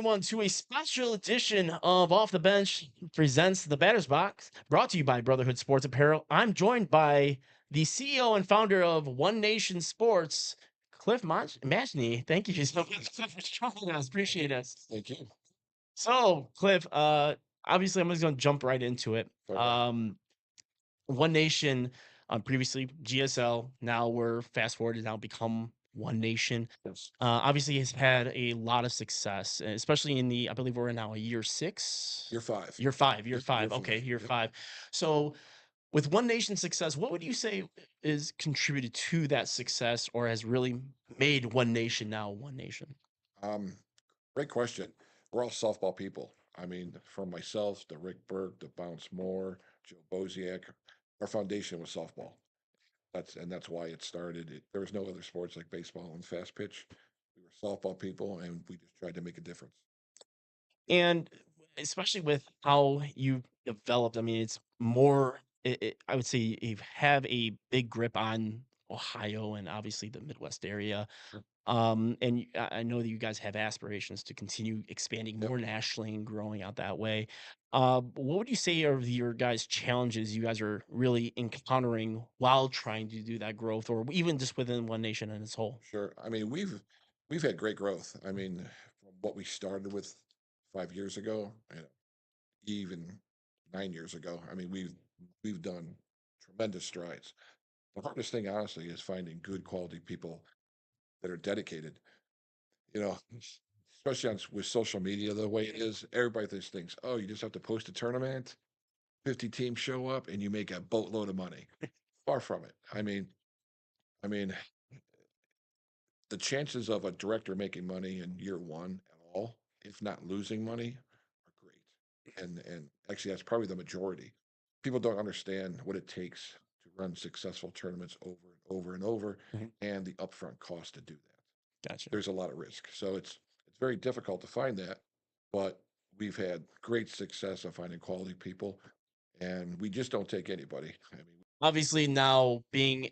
everyone, to a special edition of Off the Bench presents the Batter's Box, brought to you by Brotherhood Sports Apparel. I'm joined by the CEO and founder of One Nation Sports, Majni. Thank you so much Cliff, for joining us. Appreciate it. Thank you. So, Cliff, obviously, I'm just going to jump right into it. Okay. One Nation, previously GSL. Now we're fast forwarded, now become One Nation. Yes. Obviously, has had a lot of success, especially in the. I believe we're in now a year 6. Year 5. Year 5. Year Yep. 5. Year Okay, 5. year Yep. 5. So, with One Nation success, what would you say is contributed to that success, or has really made One Nation now One Nation? Um, Great question. We're all softball people. I mean, from myself to Rick Burke to Bounce Moore, Joe Boziak, our foundation was softball. That's why it started. There was no other sports like baseball and fast pitch. We were softball people, and we just tried to make a difference. And especially with how you developed, I mean, it's more, I would say you have a big grip on Ohio and obviously the Midwest area. Sure. And I know that you guys have aspirations to continue expanding Yep. more nationally and growing out that way. What would you say are your guys' challenges you guys are really encountering while trying to do that growth, or even just within One Nation in its whole? Sure. I mean, we've had great growth. I mean, from what we started with 5 years ago, and even 9 years ago. I mean, we've done tremendous strides. The hardest thing, honestly, is finding good quality people that are dedicated. You know, especially with social media the way it is, everybody just thinks, oh, you just have to post a tournament, 50 teams show up, and you make a boatload of money. Far from it. I mean, the chances of a director making money in year one at all, if not losing money, are great. And actually, that's probably the majority. People don't understand what it takes to run successful tournaments over and over and over, Mhm. and the upfront cost to do that. Gotcha. There's a lot of risk, so it's very difficult to find that. But we've had great success of finding quality people, and we just don't take anybody. I mean, Obviously, now being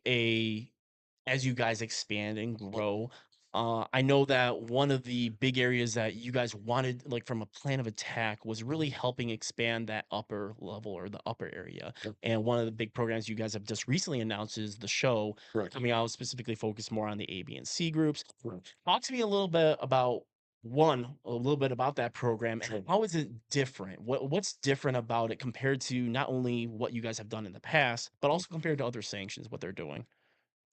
as you guys expand and grow, I know that one of the big areas that you guys wanted, like from a plan of attack, was really helping expand that upper level or the upper area. Yep. And one of the big programs you guys have just recently announced is the show Correct. coming out, specifically focused more on the A, B, and C groups. Correct. Talk to me a little bit about a little bit about that program Sure. and how is it different? What's different about it compared to not only what you guys have done in the past, but also compared to other sanctions, what they're doing?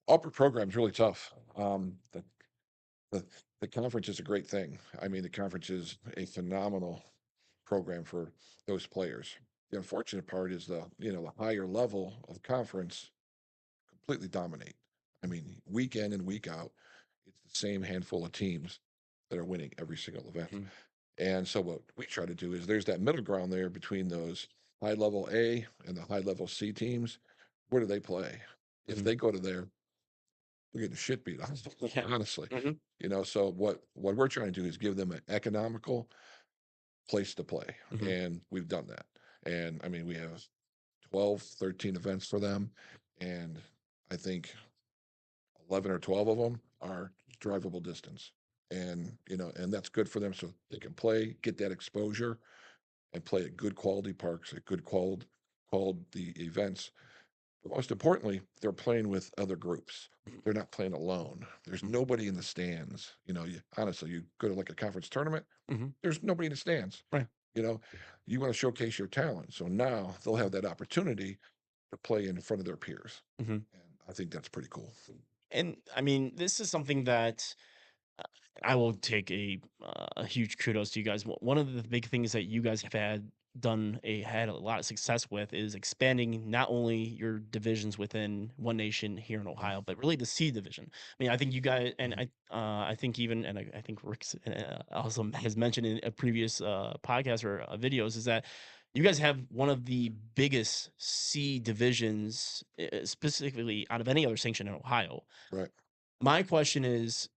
Upper program's really tough. The the conference is a great thing. I mean, the conference is a phenomenal program for those players. The unfortunate part is the higher level of conference completely dominate. I mean, week in and week out, it's the same handful of teams that are winning every single event. Mhm. And so what we try to do is there's that middle ground there between those high level A and the high level C teams. Where do they play? If Mhm. they go to there, they're getting the shit beat out of them, Yeah. honestly. Mhm. So what we're trying to do is give them an economical place to play. Mhm. And we've done that. And I mean, we have 12, 13 events for them. And I think 11 or 12 of them are drivable distance. And that's good for them so they can play, get that exposure, and play at good quality parks, at good quality events. But most importantly, they're playing with other groups. They're not playing alone. There's Mhm. nobody in the stands. Honestly, you go to like a conference tournament, Mhm. there's nobody in the stands. Right. You know, you want to showcase your talent. So now they'll have that opportunity to play in front of their peers. Mhm. And I think that's pretty cool. And I mean, this is something that uh, I will take a huge kudos to you guys. One of the big things that you guys have had a lot of success with is expanding not only your divisions within One Nation here in Ohio, but really the C division. I mean, I think you guys, and Mhm. I think even, and I think Rick also has mentioned in a previous podcast or videos, is that you guys have one of the biggest C divisions, specifically out of any other sanction in Ohio. Right. My question is,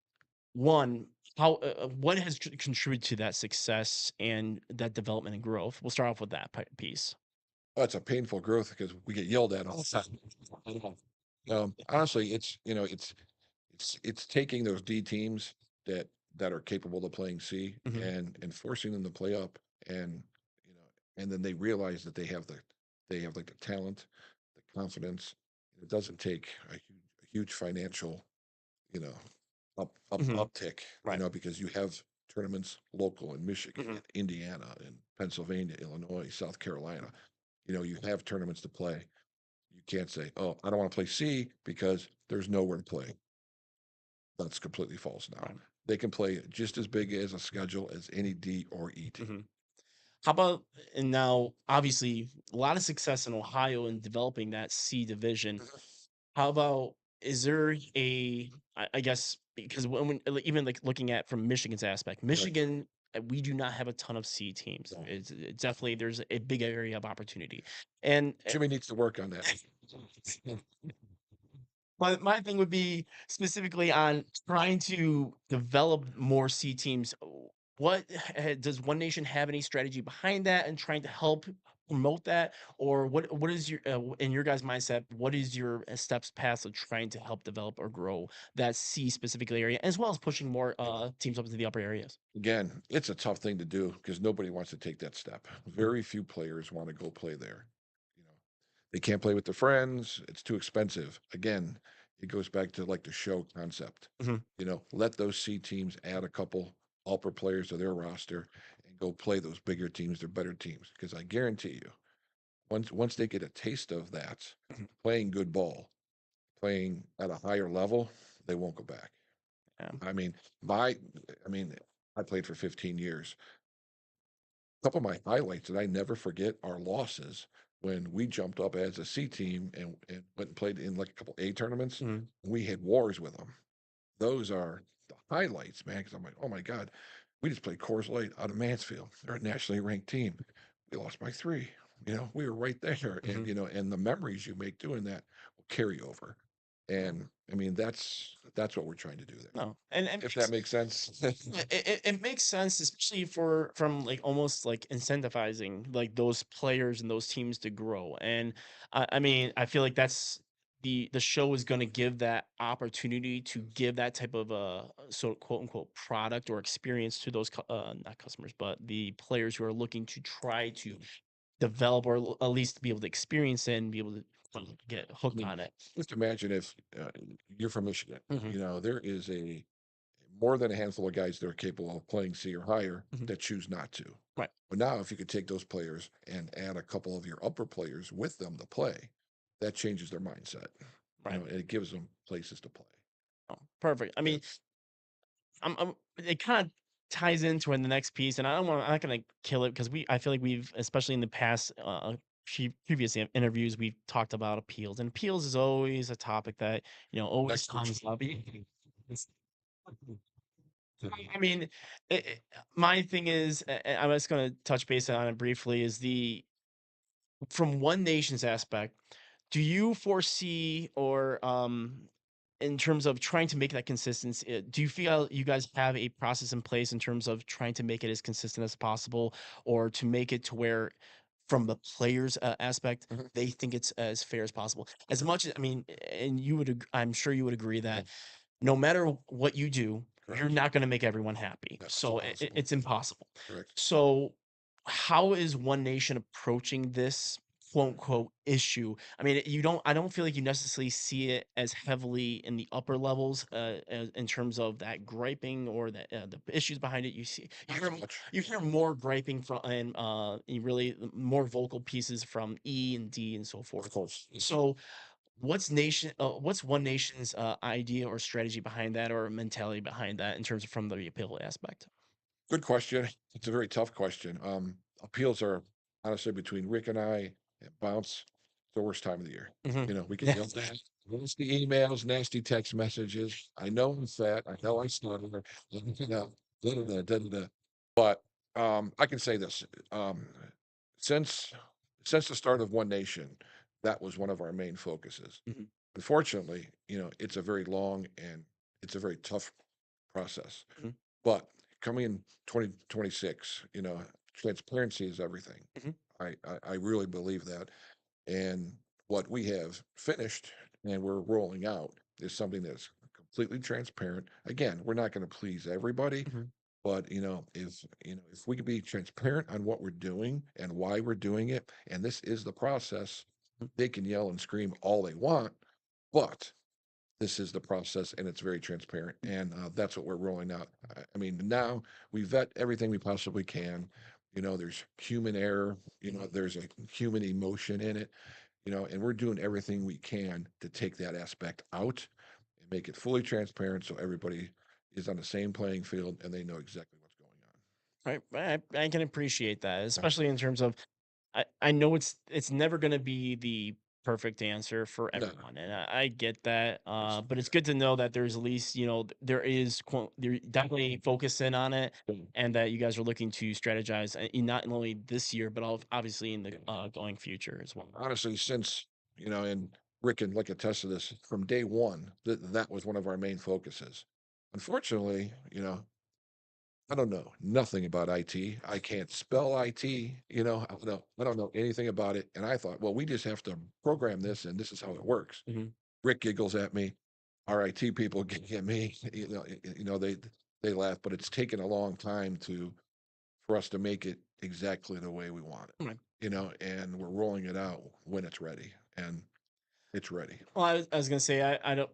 one, how what has contributed to that success and that development and growth? We'll start off with that piece. Oh, it's a painful growth because we get yelled at all the time. Honestly, it's taking those D teams that that are capable of playing C Mhm. and forcing them to play up, and you know, and then they realize that they have like the talent, the confidence. It doesn't take a huge financial, you know, Mhm. uptick, Right. because you have tournaments local in Michigan, Mhm. in Indiana, in Pennsylvania, Illinois, South Carolina. You have tournaments to play. You can't say, "Oh, I don't want to play C because there's nowhere to play." That's completely false now. Right. They can play just as big as a schedule as any D or E team. Mhm. How about and now obviously a lot of success in Ohio in developing that C division. How about is there I guess because when even like looking at from Michigan's aspect, Correct. Michigan we do not have a ton of C teams. No. It's definitely there's a big area of opportunity, and Jimmy needs to work on that. but my thing would be specifically on trying to develop more C teams. What does One Nation have any strategy behind that and trying to help promote that, or what is your in your guys' mindset? What is your steps past of trying to help develop or grow that C specific area, as well as pushing more teams up into the upper areas? Again, it's a tough thing to do because nobody wants to take that step. Mhm. Very few players want to go play there. You know, they can't play with their friends. It's too expensive. Again, it goes back to like the show concept. Mhm. Let those C teams add a couple upper players to their roster and go play those bigger teams, they're better teams. Because I guarantee you, once they get a taste of that, Mhm. playing good ball, playing at a higher level, they won't go back. Yeah. I mean, my, I mean, I played for 15 years. A couple of my highlights that I never forget are losses when we jumped up as a C team and went and played in like a couple A tournaments. Mhm. We had wars with them. Those are the highlights, man. Because I'm like, oh my god, we just played Coors Light out of Mansfield. They're a nationally ranked team. We lost by 3. We were right there, and Mhm. and the memories you make doing that will carry over. And I mean, that's what we're trying to do there. No, and If that makes sense. yeah, it makes sense, especially for from like almost like incentivizing like those players and those teams to grow. And I mean, I feel like that's the show is going to give that opportunity to give that type of so quote unquote product or experience to those not customers, but the players who are looking to try to develop or at least be able to experience it and be able to get I hooked mean, on it. just imagine if you're from Michigan. Hmm. There is a more than a handful of guys that are capable of playing C or higher Hmm. that choose not to. Right, But now, if you could take those players and add a couple of your upper players with them to play, that changes their mindset. right. And it gives them places to play. Oh, perfect. I Yeah. mean, I'm it kind of ties into in the next piece, and I'm not gonna kill it because I feel like we've, especially in the past, previous interviews, we've talked about appeals, and appeals is always a topic that always Next comes question. up. I mean, my thing is, I'm just gonna touch base on it briefly. Is the from One Nation's aspect, do you foresee or in terms of trying to make that consistency, do you feel you guys have a process in place in terms of trying to make it as consistent as possible or to make it to where from the players aspect Mhm. they think it's as fair as possible as much as I mean and you would I'm sure you would agree that no matter what you do, you're Correct. not going to make everyone happy. No, it's So impossible. it's impossible. Correct. So how is One Nation approaching this quote unquote issue? I mean, I don't feel like you necessarily see it as heavily in the upper levels in terms of that griping or the issues behind it. Not so much. You hear more griping from and you really more vocal pieces from E and D and so Of forth. course. So what's One Nation's idea or strategy behind that or mentality behind that in terms of from the appeal aspect? Good question. It's a very tough question. Appeals are honestly between Rick and I and bounce the worst time of the year. Hmm. We get Yeah. yelled at, nasty emails, nasty text messages. I know I'm fat. I know I stutter. You know, da, da, da, da, da, da. But I can say this: um, since since the start of One Nation, that was one of our main focuses. Hmm. Unfortunately, it's a very long and it's a very tough process. Hmm. But coming in 2026, transparency is everything. Hmm. I really believe that. And what we have finished and we're rolling out is something that's completely transparent. Again, we're not going to please everybody, Mhm. but if we could be transparent on what we're doing and why we're doing it, and this is the process, Mm. they can yell and scream all they want, but this is the process and it's very transparent. And that's what we're rolling out. I mean, now we vet everything we possibly can. There's human error, there's a human emotion in it, and we're doing everything we can to take that aspect out and make it fully transparent so everybody is on the same playing field and they know exactly what's going on. Right, I can appreciate that, Yeah. especially in terms of I know it's never gonna be the perfect answer for No, everyone, and I get that, it's, but it's good to know that there's at least, there is there definitely focus in on it, and that you guys are looking to strategize, in not only this year, but obviously in the going future as well. honestly, and Rick can like attest to this from day one, that was one of our main focuses. Unfortunately, I don't know nothing about IT. I can't spell IT. I don't know anything about it. And I thought, well, we just have to program this, and this is how it works. Mhm. Rick giggles at me. Our IT people giggle at me. They laugh, but it's taken a long time for us to make it exactly the way we want it. Right. And we're rolling it out when it's ready, and it's ready. Well, I was gonna say I don't.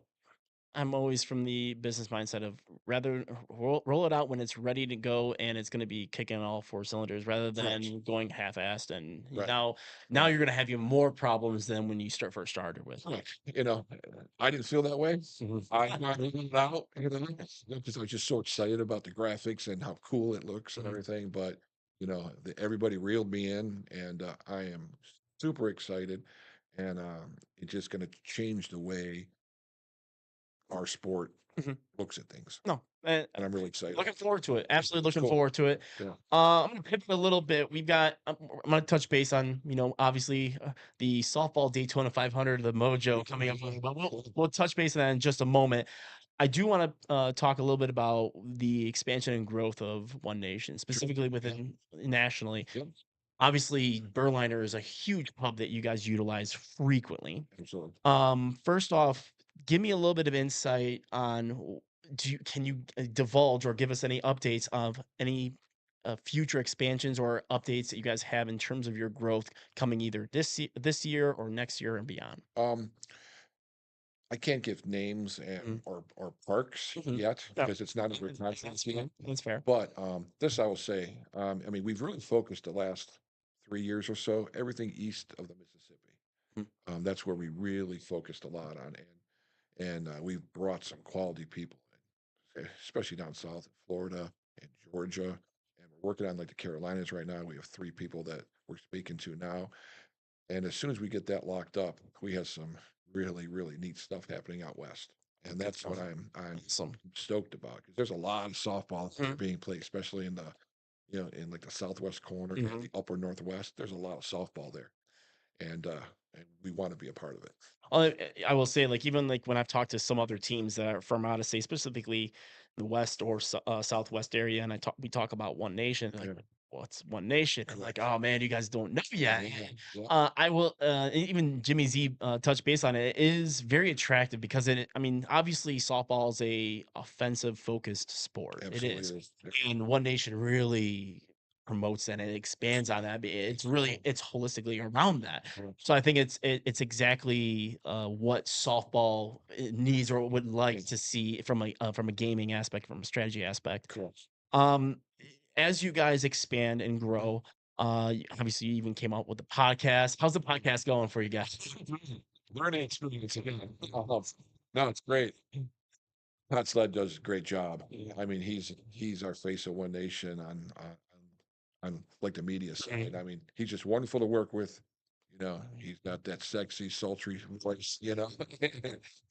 I'm always from the business mindset of rather roll it out when it's ready to go and it's going to be kicking all four cylinders rather Correct. than going half-assed. And Right. now Right. you're going to have even more problems than when you first started with. Correct. I didn't feel that way. Mhm. I got it out, because I was just so excited about the graphics and how cool it looks and Mhm. everything. But everybody reeled me in, and I am super excited, and it's just going to change the way our sport Mhm. looks at things, No, and I'm really excited. looking forward to it. Absolutely looking Cool. forward to it. Yeah. I'm gonna pivot a little bit. I'm gonna touch base on, obviously, the softball Daytona 500, the Mojo coming up, but we'll touch base on that in just a moment. I do want to talk a little bit about the expansion and growth of One Nation, Sure. specifically within nationally. Yep. Obviously, Berliner is a huge pub that you guys utilize frequently. Absolutely. First off, give me a little bit of insight on can you divulge or give us any updates of any future expansions or updates that you guys have in terms of your growth coming either this year or next year and beyond? Um, I can't give names Mhm. or parks Mhm. yet Yeah, because it's not under contract yet. that's fair. But this I will say, I mean, we've really focused the last 3 years or so, everything east of the Mississippi. Mm. That's where we really focused a lot on, and we've brought some quality people in, especially down south in Florida and Georgia, and we're working on like the Carolinas right now. We have 3 people that we're speaking to now, and as soon as we get that locked up, we have some really, really neat stuff happening out west. And that's what I'm Awesome. stoked about because there's a lot of softball that are Mhm. being played, especially in like the southwest corner and Mhm. the upper northwest. There's a lot of softball there, and we want to be a part of it. I will say, like, even like when I've talked to some other teams that are from out of state, specifically the West or Southwest area, and we talk about One Nation, they're like, Yeah, what's One Nation? I'm like, correct. oh man, you guys don't know yet. Yeah, yeah, I will, even Jimmy Z touch base on it. It is very attractive because I mean, obviously softball is a offensive focused sport. It absolutely is, is. Yeah, and One Nation really promotes that and it expands on that. It's holistically around that. yeah, So I think it's exactly what softball needs or would yeah, like to see from a gaming aspect, from a strategy aspect. cool. Um, as you guys expand and grow, obviously you even came out with the podcast. How's the podcast going for you guys? Learning experience again. No, it's great. Pat Sled does a great job. I mean, he's our face of One Nation on like the media side. Mhm. I mean, he's just wonderful to work with. He's got that sexy, sultry voice.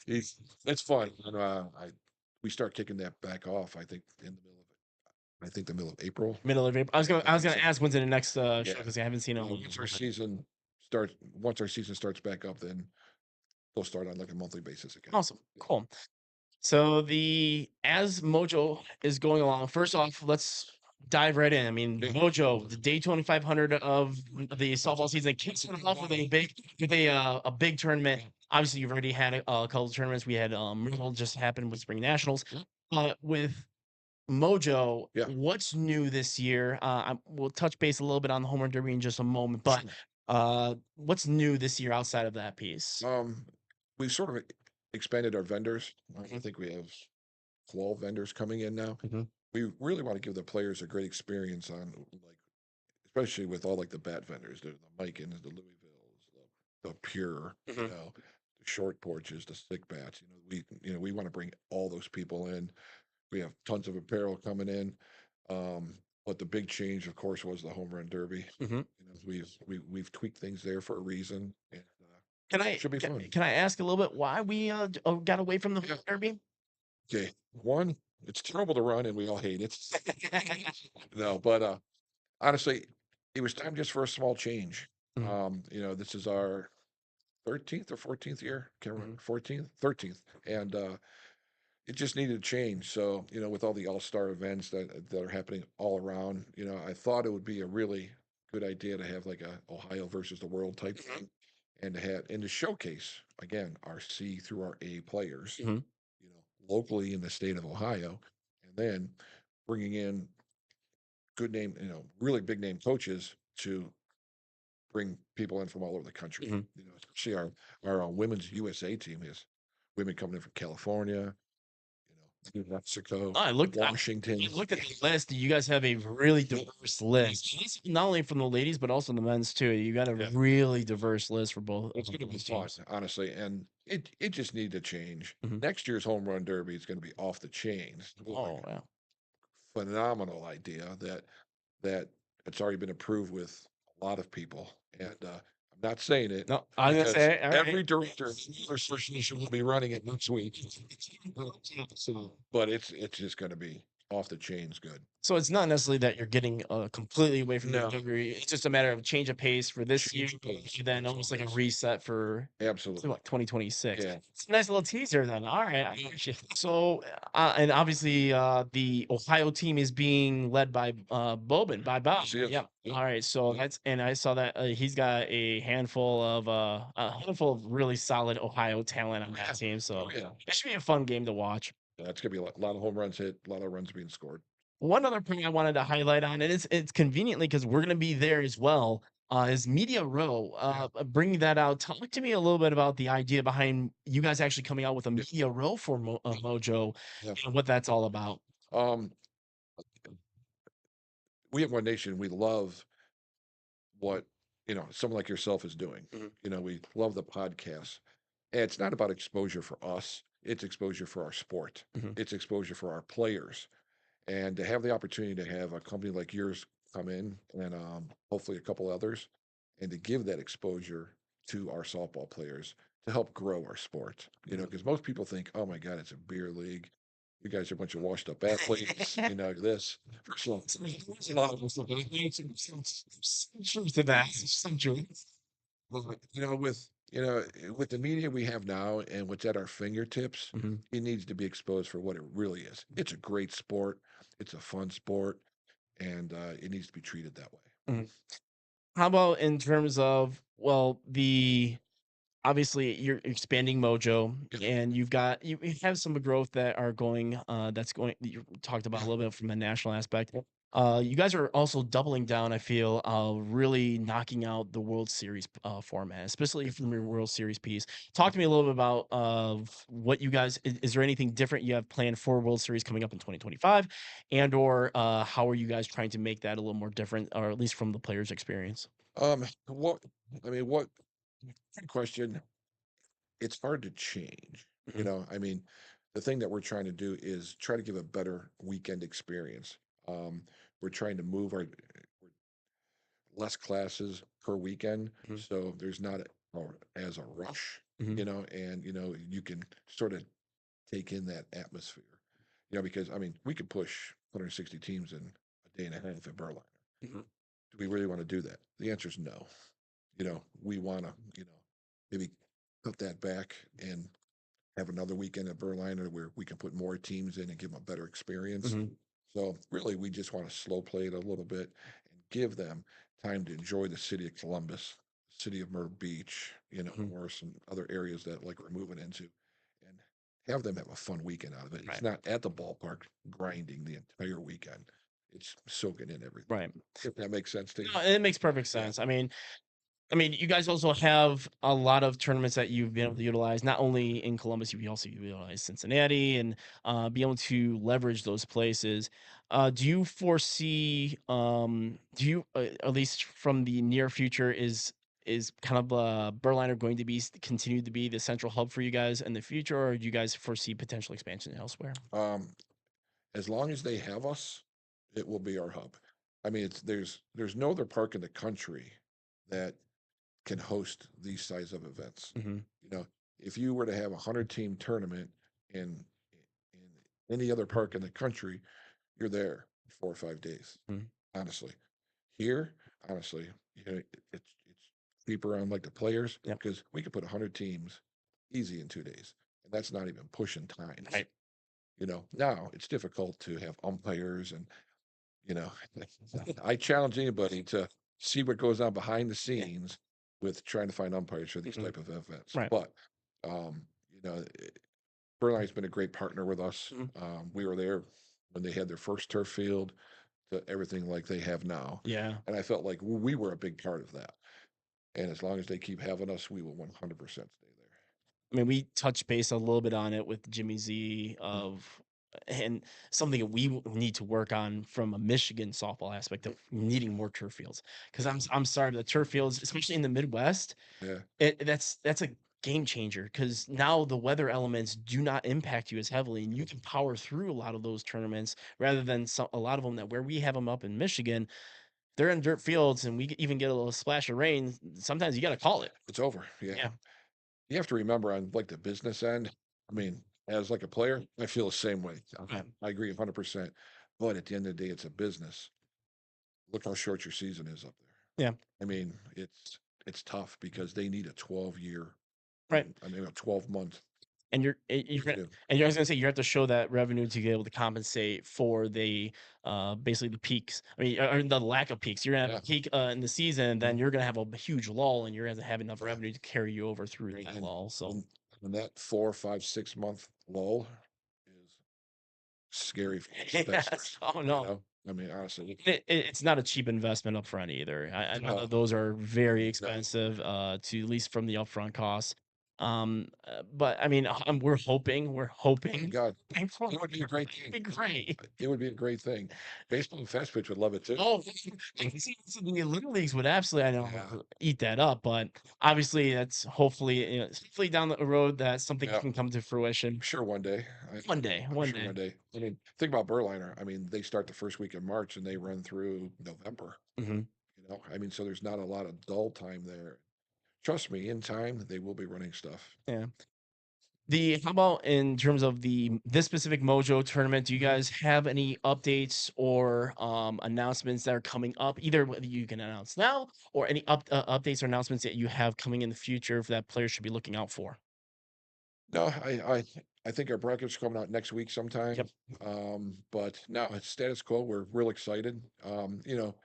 He's it's fun. And we start kicking that back off. I think the middle of April. Middle of April. I I was think gonna so. ask when's in the next show Yeah. because I haven't seen Yeah. him. Once our season starts back up, then they'll start on like a monthly basis again. Awesome, cool. So the as Mojo is going along, first off, let's dive right in. I mean, Okay. Mojo, the day 2500 of the softball season kicks it off with a big tournament. Obviously, you've already had a couple of tournaments. We had Myrtle just happened with Spring Nationals. With Mojo, Yeah. what's new this year? We'll touch base a little bit on the home run derby in just a moment, but what's new this year outside of that piece? Um, we've sort of expanded our vendors. I Mhm, think we have 12 vendors coming in now. mhm, We really want to give the players a great experience on, like, especially with all like the bat vendors, the Mikens, the Louisvilles, the Pure, mhm, the short porches, the stick bats. We want to bring all those people in. We have tons of apparel coming in. But the big change, of course, was the home run derby. mhm. We've tweaked things there for a reason, and should be fun. Can I ask a little bit why we got away from the Yeah. derby? Okay. One, it's terrible to run, and we all hate it. No, but honestly, it was time just for a small change. Mhm, This is our 13th or 14th year. Can't remember. mhm, 14th, 13th, and it just needed to change. So, with all the all-star events that are happening all around, I thought it would be a really good idea to have like a Ohio versus the world type mhm, thing, and to showcase again our C through our A players, mhm, locally in the state of Ohio, and then bringing in good name, really big name coaches to bring people in from all over the country. mhm. Especially our women's USA team has women coming in from California, New Mexico, I Washington. looked at the list. You guys have a really Yeah, diverse list. Not only from the ladies, but also the men's too. You got a yeah. really diverse list for both It's going to be those fun, teams. honestly, and it just needed to change. Mhm. Next year's home run derby is going to be off the chains. It was like Oh a wow. phenomenal idea that it's already been approved with a lot of people, and I'm not saying it No, I was gonna because say, all right. every director in the association will be running it next week. So, but it's just going to be off the chains good. So it's not necessarily that you're getting completely away from the No, degree. It's just a matter of change of pace for this year, change of pace. and then That's all almost like it a is. reset for Absolutely. what 2026. Yeah. It's a nice little teaser then. All right, I got you. So and obviously the Ohio team is being led by Bobin by Bob. Yes, yes. Yep. Yep. All right, so Yep. that's and I saw that he's got a handful of really solid Ohio talent on Oh, that yeah. team. Oh, So yeah. it should be a fun game to watch. Yeah, it's gonna be a lot of home runs hit, a lot of runs being scored. One other point I wanted to highlight on, and it's conveniently because we're gonna be there as well, is Media Row. Yeah. Bringing that out, talk to me a little bit about the idea behind you guys actually coming out with a Yeah. Media Row for Mojo Yeah. and what that's all about. Um, we at One Nation, we love what someone like yourself is doing. Mhm, We love the podcast. And it's not about exposure for us, it's exposure for our sport. mhm, It's exposure for our players. And to have the opportunity to have a company like yours come in and hopefully a couple others, and to give that exposure to our softball players to help grow our sport. mhm. Because most people think, oh my God, it's a beer league. You guys are a bunch of washed up athletes. This. First of all, There's a lot of us looking at some truth to that. Some truth. well, with the media we have now and what's at our fingertips, Mhm, it needs to be exposed for what it really is. It's a great sport. It's a fun sport, and it needs to be treated that way. mhm. How about in terms of the obviously you're expanding Mojo Yeah, and you have some growth that are going that's going that you talked about a little bit from a national aspect. You guys are also doubling down, I feel, really knocking out the World Series format, especially yeah. from your World Series piece. Talk to me a little bit about what you guys is there anything different you have planned for World Series coming up in 2025 and or how are you guys trying to make that a little more different or at least from the player's experience? What I mean, what good question? It's hard to change. Mhm, The thing that we're trying to do is try to give a better weekend experience. Um, we're trying to move our less classes per weekend, mhm, so there's not as a rush. mhm, And you can sort of take in that atmosphere. Because we could push 160 teams in a day and a half at Berliner. mhm, Do we really want to do that? The answer is no. We want to, maybe cut that back and have another weekend at Berliner where we can put more teams in and give them a better experience. mhm. So really, we just want to slow play it a little bit and give them time to enjoy the city of Columbus, city of Myrtle Beach, Mhm. or some other areas that like we're moving into, and have them have a fun weekend out of it. It's Right. not at the ballpark grinding the entire weekend. It's soaking in everything. Right. If that makes sense to you. No, it makes perfect Yeah. sense. I mean, you guys also have a lot of tournaments that you've been able to utilize, not only in Columbus, you also utilize Cincinnati and be able to leverage those places. Do you foresee, do you, at least from the near future, is kind of Berliner going to be continue to be the central hub for you guys in the future, or do you guys foresee potential expansion elsewhere? Um, as long as they have us, it will be our hub. I mean, there's no other park in the country that can host these size of events. Hmm. You know, if you were to have a 100-team tournament in in any other park in the country, you're there 4 or 5 days. Hmm. Honestly, here, honestly, it's cheaper on like the players Yep. because we could put 100 teams easy in 2 days, and that's not even pushing times. Right. Now it's difficult to have umpires and you know, I challenge anybody to see what goes on behind the Yeah. scenes with trying to find umpires for these Hmm. type of events. Right. But um, you know, Berline's been a great partner with us. Mhm. We were there when they had their first turf field to everything like they have now, Yeah. and I felt like we were a big part of that. And as long as they keep having us, we will 100% stay there. I mean, we touched base a little bit on it with Jimmy Z Mhm, and something that we need to work on from a Michigan softball aspect mhm. of needing more turf fields. Because Yeah, I'm sorry, but the turf fields, especially in the Midwest, yeah, that's a game changer. Because now the weather elements do not impact you as heavily, and you can power through a lot of those tournaments rather than a lot of them that where we have them up in Michigan, they're in dirt fields, and even get a little splash of rain. Sometimes you got to call it. it's over. Yeah. Yeah. You have to remember on like the business end, I mean, as like a player, I feel the same way. Yeah. I agree 100%. But at the end of the day, it's a business. Look how short your season is up there. Yeah. I mean, it's tough because they need a 12-year, Right. I mean, a 12-month. And you're They gonna do. and you're I was gonna say you have to show that revenue to be able to compensate for the, basically the peaks. I mean, or the lack of peaks. You're gonna have Yeah. a peak, in the season, and then Mhm. you're gonna have a huge lull, and you're gonna have enough Yeah. revenue to carry you over through And that and lull, so when that 4, 5, 6 month lull is scary for most yes. investors, Oh, no. I mean, honestly, It's not a cheap investment upfront either. I know no, that those are very no. expensive, to at least from the upfront costs. But I mean, we're hoping, God, thankful. it would be a great It'd thing. be great. It would be a great thing. Baseball and fast pitch would love it too. Oh, I can see the little leagues would absolutely, I know, Yeah, eat that up, but obviously that's hopefully down the road that something yeah. can come to I'm fruition sure one day. one day, I'm one sure day. one day. I mean, think about Berliner. I mean, they start the first week in March and they run through November. Mhm. I mean, so there's not a lot of dull time there. Trust me, in time they will be running stuff. Yeah. How about in terms of this specific Mojo tournament? Do you Mhm. guys have any updates or announcements that are coming up? Either whether you can announce now or any updates or announcements that you have coming in the future that players should be looking out for. No, I think our bracket's coming out next week sometime. Yep. But no, it's status quo. We're real excited.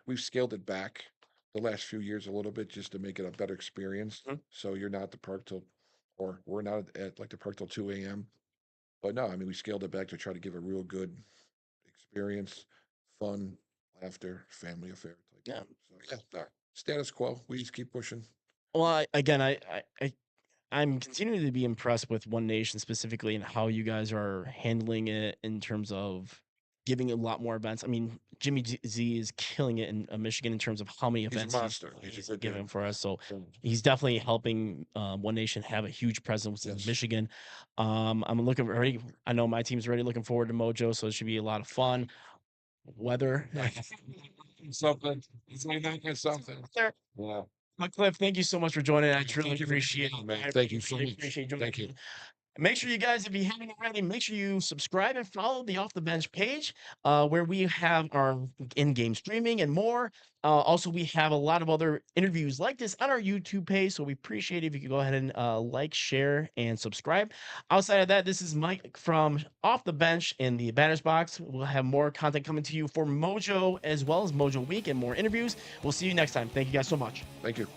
We've scaled it back the last few years a little bit just to make it a better experience. Mhm. So you're not at the park till, or we're not at like the park till 2 a.m. But no, I mean we scaled it back to try to give a real good experience, fun, laughter, family affair type Yeah. thing. So yeah, no, status quo. We just keep pushing. Well, again, I'm continuing to be impressed with One Nation specifically and how you guys are handling it in terms of giving a lot more events. I mean, Jimmy Z is killing it in Michigan in terms of how many He's a events monster. He's a he's good dude. giving for us. So Yeah. he's definitely helping One Nation have a huge presence in Yes. Michigan. I'm looking already. I know my team's already looking forward to Mojo, so it should be a lot of fun. Weather, Something. It's like something. Yeah. Cliff, thank you so much for joining. I Yeah, truly thank you for having me appreciate. on, man. I Thank you so really much. appreciate Thank you. joining. Make sure you guys, if you haven't already, make sure you subscribe and follow the Off the Bench page, where we have our in-game streaming and more. Also, we have a lot of other interviews like this on our YouTube page, so we appreciate it if you could go ahead and like, share, and subscribe. Outside of that, this is Mike from Off the Bench in the Batters Box. We'll have more content coming to you for Mojo as well as Mojo Week and more interviews. We'll see you next time. Thank you guys so much. Thank you.